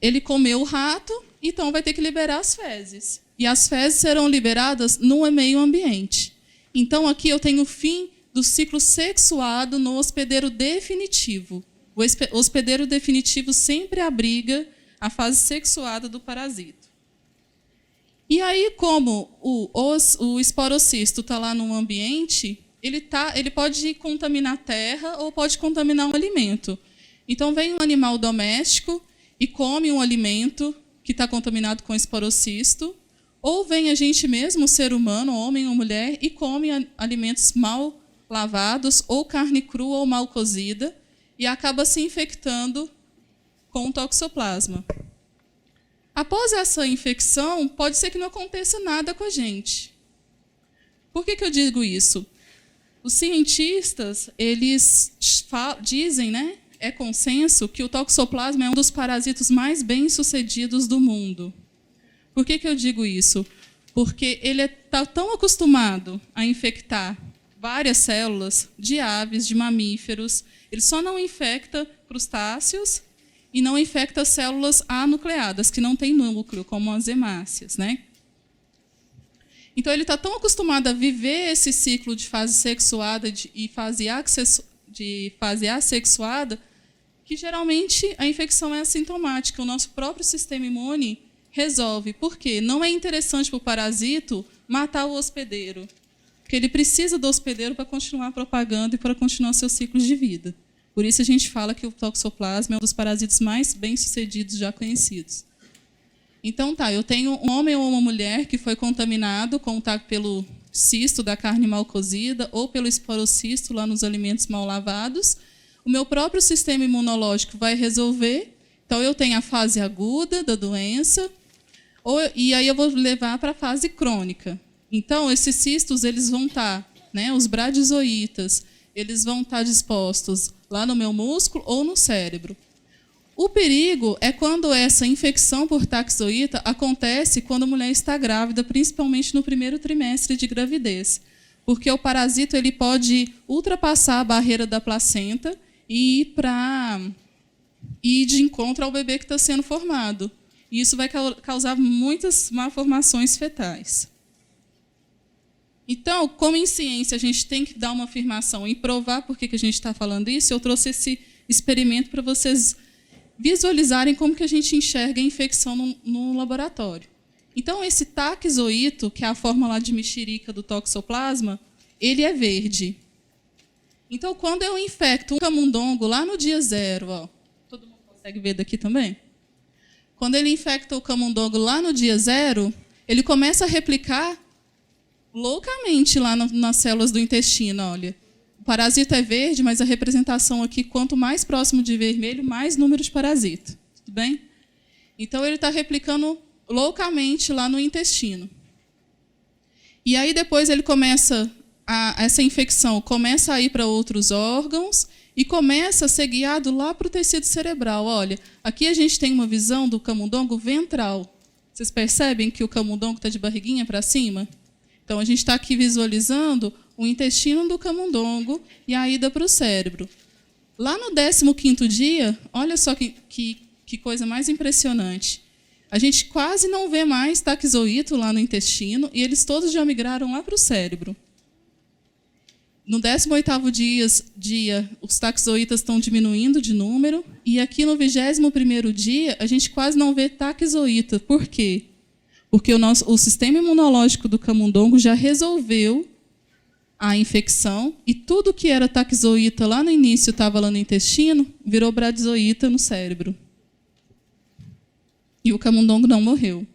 Ele comeu o rato, então vai ter que liberar as fezes. E as fezes serão liberadas no meio ambiente. Então, aqui eu tenho o fim do ciclo sexuado no hospedeiro definitivo. O hospedeiro definitivo sempre abriga a fase sexuada do parasito. E aí, como o esporocisto está lá no ambiente, ele pode contaminar a terra ou pode contaminar um alimento. Então, vem um animal doméstico e come um alimento que está contaminado com esporocisto, ou vem a gente mesmo, o ser humano, homem ou mulher, e come alimentos mal lavados, ou carne crua ou mal cozida, e acaba se infectando com o toxoplasma. Após essa infecção, pode ser que não aconteça nada com a gente. Por que eu digo isso? Os cientistas, eles dizem, né, é consenso, que o toxoplasma é um dos parasitos mais bem-sucedidos do mundo. Por que eu digo isso? Porque ele está tão acostumado a infectar várias células de aves, de mamíferos, ele só não infecta crustáceos e não infecta células anucleadas, que não têm núcleo, como as hemácias, né? Então, ele está tão acostumado a viver esse ciclo de fase sexuada e fase assexuada, que geralmente a infecção é assintomática. O nosso próprio sistema imune resolve. Por quê? Não é interessante para o parasito matar o hospedeiro, porque ele precisa do hospedeiro para continuar propagando e para continuar seu ciclo de vida. Por isso a gente fala que o toxoplasma é um dos parasitos mais bem-sucedidos já conhecidos. Então, eu tenho um homem ou uma mulher que foi contaminado pelo cisto da carne mal cozida ou pelo esporocisto lá nos alimentos mal lavados. O meu próprio sistema imunológico vai resolver. Então, eu tenho a fase aguda da doença, e aí eu vou levar para a fase crônica. Então, esses cistos, eles vão estar, né, os bradizoítas, eles vão estar dispostos lá no meu músculo ou no cérebro. O perigo é quando essa infecção por taxoíta acontece quando a mulher está grávida, principalmente no primeiro trimestre de gravidez, porque o parasito ele pode ultrapassar a barreira da placenta e ir de encontro ao bebê que está sendo formado. E isso vai causar muitas malformações fetais. Então, como em ciência a gente tem que dar uma afirmação e provar por que a gente está falando isso, eu trouxe esse experimento para vocês visualizarem como que a gente enxerga a infecção no laboratório. Então, esse taxoíto, que é a forma lá de mexerica do toxoplasma, ele é verde. Então, quando eu infecto um camundongo lá no dia 0, todo mundo consegue ver daqui também? Quando ele infecta o camundongo lá no dia 0, ele começa a replicar loucamente lá nas células do intestino, olha. O parasita é verde, mas a representação aqui, quanto mais próximo de vermelho, mais número de parasita. Tudo bem? Então, ele está replicando loucamente lá no intestino. E aí, depois, essa infecção começa a ir para outros órgãos e começa a ser guiado lá para o tecido cerebral. Olha, aqui a gente tem uma visão do camundongo ventral. Vocês percebem que o camundongo está de barriguinha para cima? Então, a gente está aqui visualizando o intestino do camundongo e a ida para o cérebro. Lá no 15º dia, olha só que coisa mais impressionante. A gente quase não vê mais taxoíto lá no intestino e eles todos já migraram lá para o cérebro. No 18º dia, os taxoítas estão diminuindo de número e aqui no 21º dia, a gente quase não vê taxoíta. Por quê? Porque o sistema imunológico do camundongo já resolveu a infecção e tudo que era taxoíta lá no início estava lá no intestino, virou bradizoíta no cérebro. E o camundongo não morreu.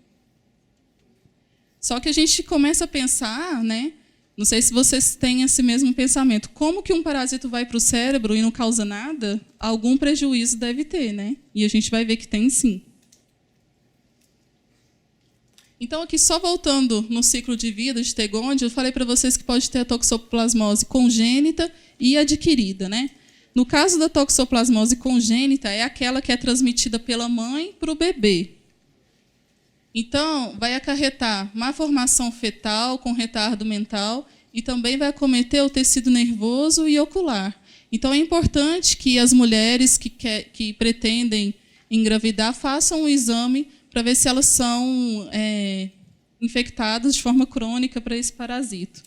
Só que a gente começa a pensar, né? Não sei se vocês têm esse mesmo pensamento. Como que um parasito vai para o cérebro e não causa nada? Algum prejuízo deve ter, né? E a gente vai ver que tem sim. Então, aqui, só voltando no ciclo de vida de Tegôndia, eu falei para vocês que pode ter a toxoplasmose congênita e adquirida, né? No caso da toxoplasmose congênita, é aquela que é transmitida pela mãe para o bebê. Então, vai acarretar má formação fetal com retardo mental e também vai acometer o tecido nervoso e ocular. Então, é importante que as mulheres que pretendem engravidar, façam um exame para ver se elas são infectadas de forma crônica para esse parasito.